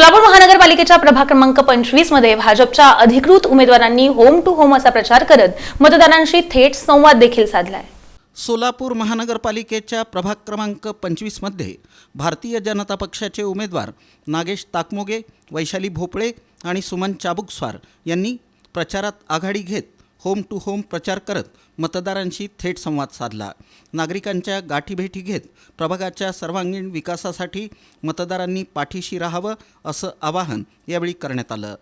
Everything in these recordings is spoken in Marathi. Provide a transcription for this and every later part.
सोलापूर महानगरपालिकेच्या प्रभाग क्रमांक 25 मध्ये भाजपच्या अधिकृत उमेदवारांनी होम टू होम असा प्रचार करत मतदारांशी थेट संवाद देखील साधलाय। सोलापूर महानगरपालिकेच्या प्रभाग क्रमांक 25 मध्ये भारतीय जनता पक्षाचे उमेदवार नागेश ताकमोगे, वैशाली भोपळे आणि सुमन चाबुकस्वार यांनी प्रचारात आघाडी घेत होम टू होम प्रचार करत मतदारांशी थेट संवाद साधला। नागरिकांच्या गाठीभेटी घेत प्रभागाच्या सर्वांगीण विकासासाठी मतदारांनी पाठीशी राहावं असं आवाहन यावेळी करण्यात आलं।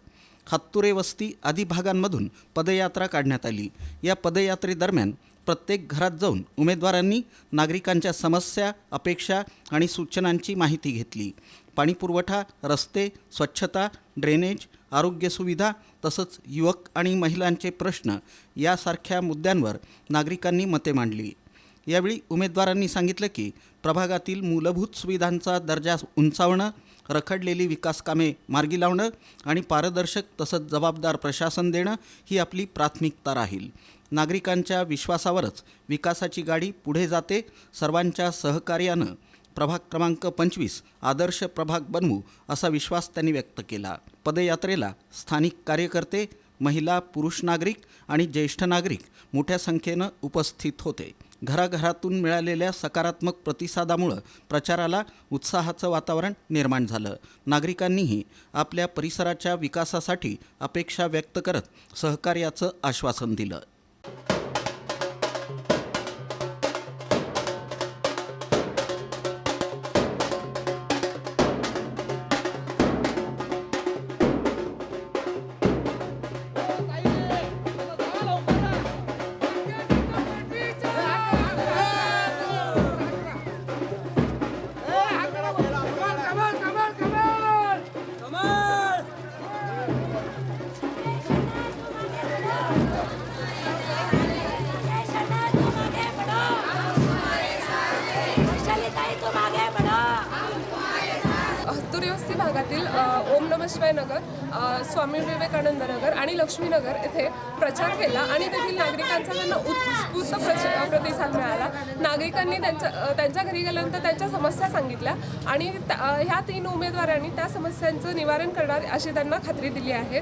हातुरे वस्ती आदी भागांमधून पदयात्रा काढण्यात आली। या पदयात्रेदरम्यान प्रत्येक घरात जाऊन उमेदवारांनी नागरिकांच्या समस्या, अपेक्षा आणि सूचनांची माहिती घेतली। पाणीपुरवठा, रस्ते, स्वच्छता, ड्रेनेज, आरोग्य सुविधा तसंच युवक आणि महिलांचे प्रश्न यासारख्या मुद्द्यांवर नागरिकांनी मते मांडली। यावेळी उमेदवारांनी सांगितलं की प्रभागातील मूलभूत सुविधांचा दर्जा उंचावणं, रखडलेली विकास कामे मार्गी लावणं आणि पारदर्शक तसंच जबाबदार प्रशासन देणं ही आपली प्राथमिकता राहील। नागरिकांच्या विश्वासावरच विकासाची गाडी पुढे जाते। सर्वांच्या सहकार्यानं प्रभाग क्रमांक 25 आदर्श प्रभाग बनवू असा विश्वास त्यांनी व्यक्त केला। पदयात्रेला स्थानिक कार्यकर्ते, महिला, पुरुष नागरिक आणि ज्येष्ठ नागरिक मोठ्या संख्येनं उपस्थित होते। घराघरातून मिळालेल्या सकारात्मक प्रतिसादामुळे प्रचाराला उत्साहाचं वातावरण निर्माण झालं। नागरिकांनीही आपल्या परिसराच्या विकासासाठी अपेक्षा व्यक्त करत सहकार्याचं आश्वासन दिलं। हातुरे वस्ती भागातील ओम नमः शिवाय नगर, स्वामी विवेकानंद नगर आणि लक्ष्मीनगर येथे प्रचार केला आणि तेथील नागरिकांचा त्यांना उत्स्फूर्त प्रतिसाद मिळाला। नागरिकांनी त्यांच्या घरी गेल्यानंतर त्यांच्या समस्या सांगितल्या आणि ह्या 3 उमेदवारांनी त्या समस्यांचं निवारण करणार अशी त्यांना खात्री दिली आहे।